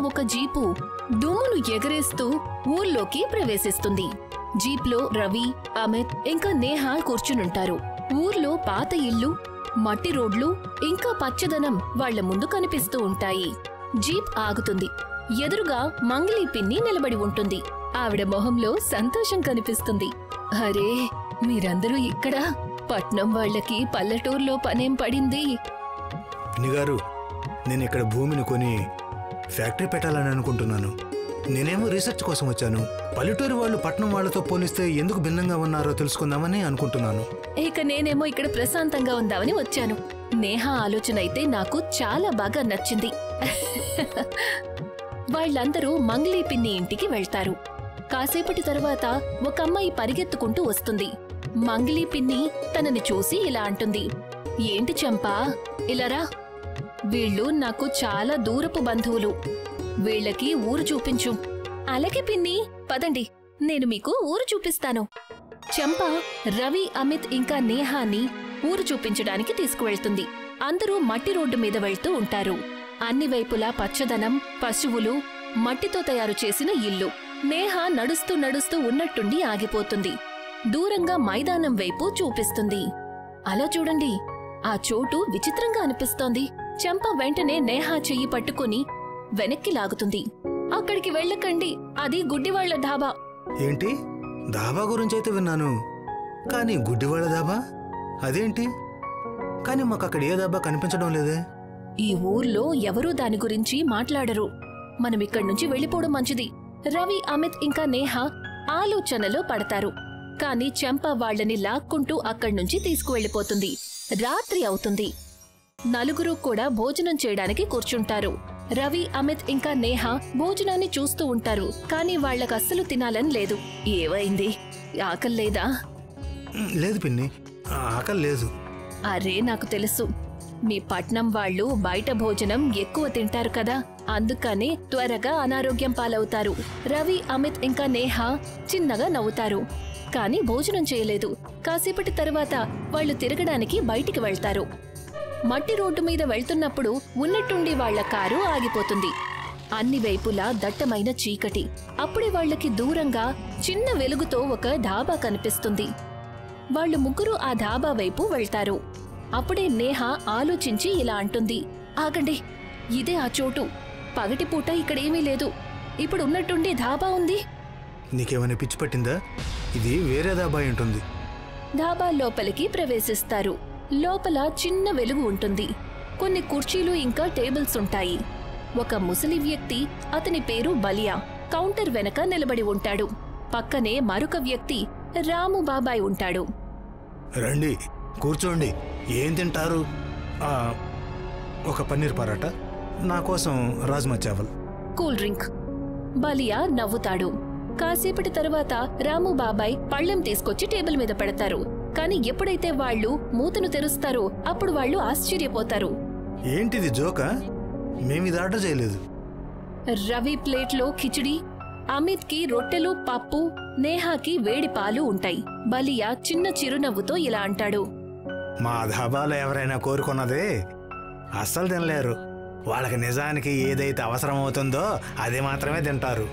ఒక జీపు దుమ్మును ఎగరేస్తూ ఊర్లోకి ప్రవేశిస్తుంది. జీప్లో రవి, అమిత్ ఇంకా నేహ కూర్చునుంటారు. ఊర్లో పాత ఇల్లు, మట్టి రోడ్లు ఇంకా పచ్చదనం వాళ్ల ముందు కనిపిస్తూ ఉంటాయి. జీప్ ఆగుతుంది. ఎదురుగా మంగళీ పిన్ని నిలబడి ఉంటుంది. ఆవిడ మొహంలో సంతోషం కనిపిస్తుంది. అరే, మీరందరూ ఇక్కడ? పట్నం వాళ్లకి పల్లెటూరులో పనేం పడింది? పిన్నిగారు, నేనిక్కడ భూమిని కొని ఫ్యాక్టరీ పెట్టాలని అనుకుంటున్నాను. నేనేమో రీసెర్చ్ కోసం వచ్చాను. పల్లెటూరు వాళ్ళు పట్నం వాళ్లతో పోలిస్తే ఎందుకు భిన్నంగా ఉన్నారో తెలుసుకుందామని అనుకుంటున్నాను. ఇక నేనేమో ఇక్కడ ప్రశాంతంగా ఉందామని వచ్చాను. నేహ ఆలోచన అయితే నాకు చాలా బాగా నచ్చింది. వాళ్లందరూ మంగళీ పిన్ని ఇంటికి వెళ్తారు. కాసేపటి తరువాత ఒక అమ్మాయి పరిగెత్తుకుంటూ వస్తుంది. మంగళీ పిన్ని తనని చూసి ఇలా అంటుంది, ఏంటి చంపా, ఇలారా. వీళ్ళు నాకు చాలా దూరపు బంధువులు. వీళ్లకి ఊరు చూపించు. అలాగే పిన్ని, పదండి, నేను మీకు ఊరు చూపిస్తాను. చంప రవి, అమిత్ ఇంకా నేహాని ఊరు చూపించడానికి తీసుకువెళ్తుంది. అందరూ మట్టి రోడ్డు మీద వెళ్తూ ఉంటారు. అన్ని వైపులా పచ్చదనం, పశువులు, మట్టితో తయారు చేసిన ఇల్లు. నేహ నడుస్తూ నడుస్తూ ఉన్నట్టుండి ఆగిపోతుంది. దూరంగా మైదానం వైపు చూపిస్తుంది. అలా చూడండి, ఆ చోటు విచిత్రంగా అనిపిస్తోంది. చంప వెంటనే నేహ చెయ్యి పట్టుకుని వెనక్కి లాగుతుంది. అక్కడికి వెళ్ళకండి, అది గుడ్డివాళ్ల ధాబా. ఏంటి? ధాబా గురించైతే విన్నాను, కానీ గుడ్డివాళ్ల ధాబా అదేంటి? కానీ మాకు అక్కడ ఏ ధాబా కనిపించడం లేదే. ఈ ఊర్లో ఎవరూ దాని గురించి మాట్లాడరు. మనమిక్కడి నుంచి వెళ్ళిపోవడం మంచిది. రవి, అమిత్ ఇంకా నేహ ఆలోచనలో పడతారు. కాని చంప వాళ్లని లాక్కుంటూ అక్కడ్నుంచి తీసుకువెళ్లిపోతుంది. రాత్రి అవుతుంది. నలుగురూ కూడా భోజనం చేయడానికి కూర్చుంటారు. రవి, అమిత్ ఇంకా నేహ భోజనాన్ని చూస్తూ ఉంటారు. కాని వాళ్లకస్సలు తినాలని లేదు. ఏవైంది, ఆకల్లేదా? లేదు పిన్ని, ఆకలి లేదు. అరే, నాకు తెలుసు, మీ పట్నం వాళ్ళు బయట భోజనం ఎక్కువ తింటారు కదా, అందుకనే త్వరగా అనారోగ్యం పాలవుతారు. రవి, అమిత్ ఇంకా నేహ చిన్నగా నవ్వుతారు. కాని భోజనం చేయలేదు. కాసేపటి తరువాత వాళ్లు తిరగడానికి బయటికి వెళ్తారు. మట్టి రోడ్డు మీద వెళ్తున్నప్పుడు ఉన్నట్టుండి వాళ్ల కారు ఆగిపోతుంది. అన్ని వైపులా దట్టమైన చీకటి. అప్పుడే వాళ్లకి దూరంగా చిన్న వెలుగుతో ఒక ధాబా కనిపిస్తుంది. వాళ్లు ముగ్గురు ఆ ధాబా వైపు వెళ్తారు. అప్పుడే నేహ ఆలోచించి ఇలా అంటుంది, ఆగండి, ఇదే ఆ చోటు. పగటిపూట ఇక్కడేమీ లేదు, ఇప్పుడు ఉన్నట్టుండి ధాబా ఉంది. నీకేమైనా పిచ్చి పట్టిందా? ఇది వేరే ధాబా ఉంటుంది. ధాబా లోపలికి ప్రవేశిస్తారు. లోపల చిన్న వెలుగు ఉంటుంది. కొన్ని కుర్చీలు ఇంకా టేబుల్స్ ఉంటాయి. ఒక ముసలి వ్యక్తి, అతని పేరు బలియా, కౌంటర్ వెనక నిలబడి ఉంటాడు. పక్కనే మరొక వ్యక్తి రాము బాబాయ్ ఉంటాడు. రండి, కూర్చోండి. ఏం తింటారు? ఒక పన్నీర్ పరాటా, నా కోసం రాజ్మా చావల్, కూల్ డ్రింక్. బలియా నవ్వుతాడు. కాసేపటి తరువాత రాము బాబాయ్ పళ్ళెం తీసుకొచ్చి టేబుల్ మీద పెడతారు. కాని ఎప్పుడైతే వాళ్లు మూతను తెరుస్తారో అప్పుడు వాళ్లు ఆశ్చర్యపోతారు. ఏంటిది, జోకా? మేమిది ఆర్డర్ చేయలేదు. రవి ప్లేట్లో కిచిడి, అమిత్ కి రొట్టెలు, పప్పు, నేహాకి వేడి పాలు ఉంటాయి. బలియా చిన్న చిరునవ్వుతో ఇలా అంటాడు, మా ధాబాలో ఎవరైనా కోరుకున్నదే అస్సలు తినలేరు. వాళ్ళకి నిజానికి ఏదైతే అవసరమవుతుందో అది మాత్రమే తింటారు.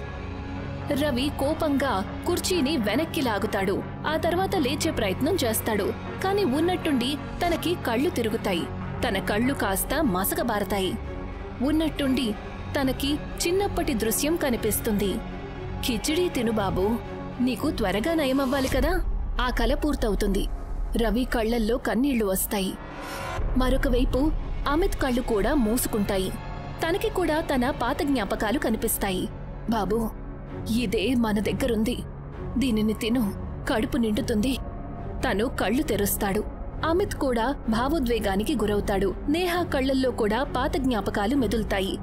రవి కోపంగా కుర్చీని వెనక్కి లాగుతాడు. ఆ తర్వాత లేచే ప్రయత్నం చేస్తాడు. కాని ఉన్నట్టుండి తనకి కళ్ళు తిరుగుతాయి. తన కళ్ళు కాస్త మసకబారతాయి. ఉన్నట్టుండి తనకి చిన్నప్పటి దృశ్యం కనిపిస్తుంది. కిచిడీ తిను బాబూ, నీకు త్వరగా నయమవ్వాలి కదా. ఆ కల పూర్తవుతుంది. రవి కళ్లల్లో కన్నీళ్లు వస్తాయి. మరొకవైపు అమిత్ కళ్ళు కూడా మూసుకుంటాయి. తనకి కూడా తన పాత జ్ఞాపకాలు కనిపిస్తాయి. బాబూ, ఇదే మన దగ్గరుంది, దీనిని తిను, కడుపు నిండుతుంది. తను కళ్ళు తెరుస్తాడు. అమిత్ కూడా భావోద్వేగానికి గురవుతాడు. నేహ కళ్లల్లో కూడా పాత జ్ఞాపకాలు మెదులుతాయి.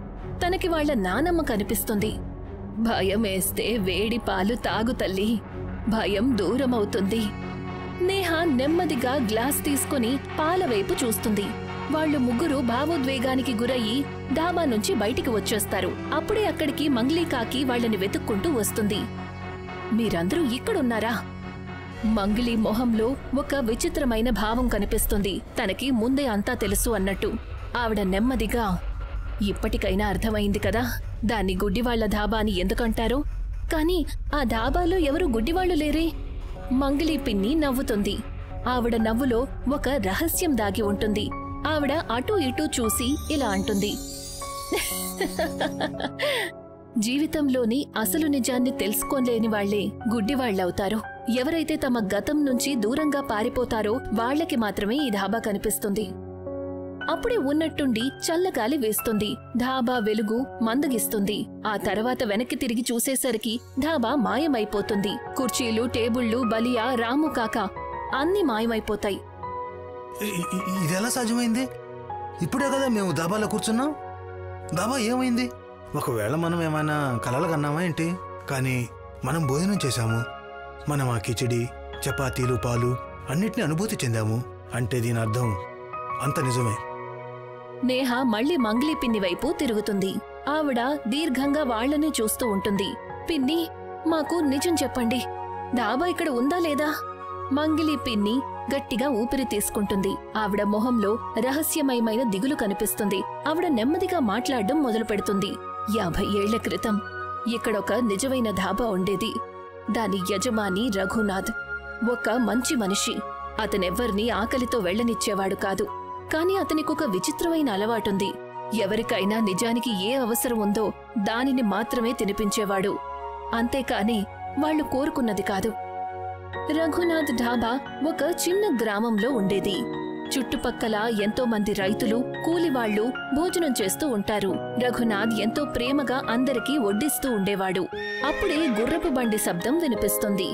తనకి వాళ్ల నానమ్మ కనిపిస్తుంది. భయమేస్తే వేడి పాలు తాగు తల్లి, భయం దూరమవుతుంది. నేహ నెమ్మదిగా గ్లాస్ తీసుకుని పాలవైపు చూస్తుంది. వాళ్లు ముగ్గురు భావోద్వేగానికి గురయ్యి డాబా నుంచి బయటికి వచ్చేస్తారు. అప్పుడే అక్కడికి మంగ్లీకాకి వాళ్లని వెతుక్కుంటూ వస్తుంది. మీరందరూ ఇక్కడున్నారా? మంగ్లీ మొహంలో ఒక విచిత్రమైన భావం కనిపిస్తుంది. తనకి ముందే అంతా తెలుసు అన్నట్టు. ఆవిడ నెమ్మదిగా, ఇప్పటికైనా అర్థమైంది కదా దాన్ని గుడ్డివాళ్ల ధాబా అని ఎందుకంటారో. కాని ఆ ధాబాలో ఎవరు గుడ్డివాళ్లు లేరే. మంగలి పిన్ని నవ్వుతుంది. ఆవిడ నవ్వులో ఒక రహస్యం దాగి ఉంటుంది. ఆవిడ అటూ ఇటూ చూసి ఇలా అంటుంది, జీవితంలోని అసలు నిజాన్ని తెలుసుకోలేని వాళ్లే గుడ్డివాళ్లవుతారు. ఎవరైతే తమ గతం నుంచి దూరంగా పారిపోతారో వాళ్లకి మాత్రమే ఈ ధాబా కనిపిస్తుంది. అప్పుడే ఉన్నట్టుండి చల్లగాలి వేస్తుంది. ధాబా వెలుగు మందగిస్తుంది. ఆ తర్వాత వెనక్కి తిరిగి చూసేసరికి ధాబా మాయమైపోతుంది. కుర్చీలు, టేబుళ్లు, బలియా, రాము కాక అన్నీ మాయమైపోతాయి. ఇదెలా సాధ్యమైంది? ఇప్పుడే కదా మేము ధాబాలో కూర్చున్నాం. ధాబా ఏమైంది? ఒకవేళ మనం ఏమైనా కలలు కన్నామా ఏంటి? కానీ మనం భోజనం చేశాము. మనం ఆ కిచిడి, చపాతీలు, పాలు అన్నిటినీ అనుభూతి చెందాము. అంటే దీని అర్థం అంత నిజమే. నేహ మళ్లీ మంగలి పిన్ని వైపు తిరుగుతుంది. ఆవిడ దీర్ఘంగా వాళ్లనే చూస్తూ ఉంటుంది. పిన్ని, మాకు నిజం చెప్పండి, డాబా ఇక్కడ ఉందా లేదా? మంగలి పిన్ని గట్టిగా ఊపిరి తీసుకుంటుంది. ఆవిడ మొహంలో రహస్యమయమైన దిగులు కనిపిస్తుంది. ఆవిడ నెమ్మదిగా మాట్లాడడం మొదలు పెడుతుంది. 50 ఏళ్ల క్రితం ఇక్కడొక నిజమైన ధాబా ఉండేది. దాని యజమాని రఘునాథ్ ఒక మంచి మనిషి. అతనెవ్వర్నీ ఆకలితో వెళ్లనిచ్చేవాడు కాదు. కాని అతనికొక విచిత్రమైన అలవాటుంది. ఎవరికైనా నిజానికి ఏ అవసరం ఉందో దానిని మాత్రమే తినిపించేవాడు. అంతేకాని వాళ్లు కోరుకున్నది కాదు. రఘునాథ్ ఢాబా ఒక చిన్న గ్రామంలో ఉండేది. చుట్టుపక్కల ఎంతో మంది రైతులు, కూలివాళ్లు భోజనం చేస్తూ ఉంటారు. రఘునాథ్ ఎంతో ప్రేమగా అందరికీ వడ్డిస్తూ ఉండేవాడు. అప్పుడే గుర్రపు బండి శబ్దం వినిపిస్తుంది.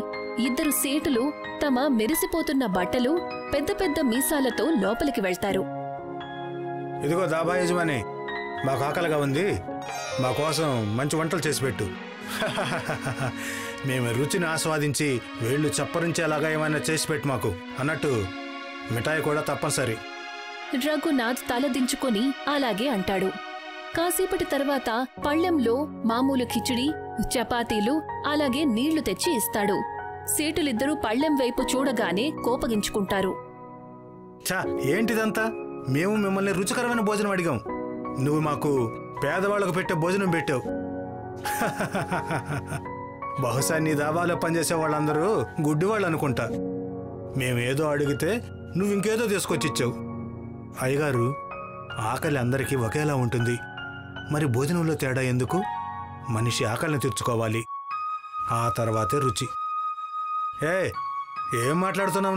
2 సేటులు తమ మెరిసిపోతున్న బట్టలు, పెద్ద పెద్ద మీసాలతో లోపలికి వెళ్తారు. ఇదిగో ధాబా యజమాని, మాకు ఆకలిగా ఉంది, మా కోసం మంచి వంటలు చేసి పెట్టు. మేము రుచిని ఆస్వాదించి వేళ్లు చప్పరించేలాగా ఏమైనా చేసి పెట్టు మాకు అన్నట్టు మిఠాయి కూడా తప్పనిసరి. రఘునాథ్ తలదించుకుని అలాగే అంటాడు. కాసేపటి తర్వాత పళ్లెంలో మామూలు కిచిడి, చపాతీలు అలాగే నీళ్లు తెచ్చి ఇస్తాడు. సేటులిద్దరూ పళ్లెం వైపు చూడగానే కోపగించుకుంటారు. చా, ఏంటిదంతా? మేము మిమ్మల్ని రుచికరమైన భోజనం అడిగాం, నువ్వు మాకు పేదవాళ్లకు పెట్టే భోజనం పెట్టావు. బహుశా నీ దాబాలో పనిచేసే వాళ్ళందరూ గుడ్డివాళ్ళు అనుకుంటా. మేమేదో అడిగితే నువ్వింకేదో తీసుకొచ్చిచ్చావు. అయ్యగారు, ఆకలి అందరికీ ఒకేలా ఉంటుంది. మరి భోజనంలో తేడా ఎందుకు? మనిషి ఆకలిని తీర్చుకోవాలి, ఆ తర్వాతే రుచి. ఏం మాట్లాడుతున్నావు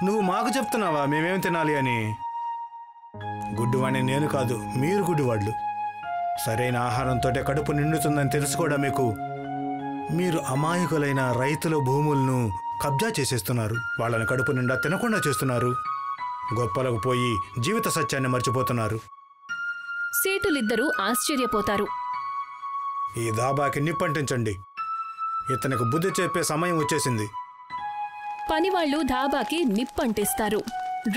నువ్వు మాకు చెప్తున్నావా మేమేం తినాలి అని? గుడ్డివాణ్ణి నేను కాదు, మీరు గుడ్డివాళ్ళు. సరైన ఆహారంతోటే కడుపు నిండుతుందని తెలుసుకోవడం మీకు. మీరు అమాయకులైన రైతుల భూములను కబ్జా చేసేస్తున్నారు. వాళ్ళని కడుపు నిండా తినకుండా చేస్తున్నారు. గొప్పలకు పోయి జీవిత సత్యాన్ని మర్చిపోతున్నారు. సేటులిద్దరూ ఆశ్చర్యపోతారు. ఈ దాబాకి నిప్పంటించండి. ఇతనికి బుద్ధి చెప్పే సమయం వచ్చేసింది. పనివాళ్లు ధాబాకి నిప్పంటిస్తారు.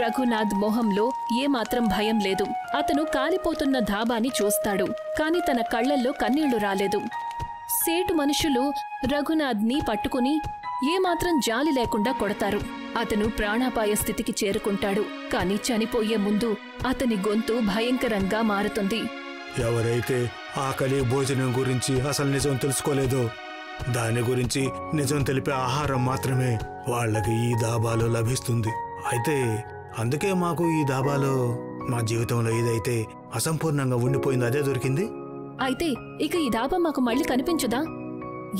రఘునాథ్ మొహంలో ఏమాత్రం భయం లేదు. అతను కాలిపోతున్న ధాబాని చూస్తాడు. కాని తన కళ్లల్లో కన్నీళ్లు రాలేదు. సేటు మనుషులు రఘునాథ్ని పట్టుకుని ఏమాత్రం జాలి లేకుండా కొడతారు. అతను ప్రాణాపాయ స్థితికి చేరుకుంటాడు. కాని చనిపోయే ముందు అతని గొంతు భయంకరంగా మారుతుంది. ఎవరైతే ఆకలి భోజనం గురించి అసలు నిజం తెలుసుకోలేదో దాని గురించి నిజం తెలిపే ఆహారం మాత్రమే వాళ్ళకి ఈ దాబాలో లభిస్తుంది. అయితే అందుకే మాకు ఈ దాబాలో మా జీవితంలో ఏదైతే అసంపూర్ణంగా ఉండిపోయిందో అదే దొరికింది. అయితే ఇక ఈ ధాబా మాకు మళ్ళీ కనిపించదా?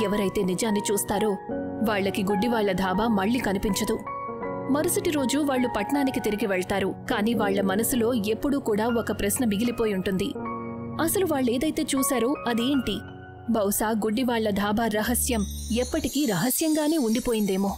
ఎవరైతే నిజాన్ని చూస్తారో వాళ్లకి గుడ్డివాళ్ల ధాబా మళ్ళీ కనిపించదు. మరుసటి రోజు వాళ్లు పట్నానికి తిరిగి వెళ్తారు. కాని వాళ్ల మనసులో ఎప్పుడూ కూడా ఒక ప్రశ్న మిగిలిపోయి ఉంటుంది. అసలు వాళ్ళేదైతే చూశారో అదేంటి? బహుశా గుడ్డివాళ్ల ధాబా రహస్యం ఎప్పటికీ రహస్యంగానే ఉండిపోయిందేమో.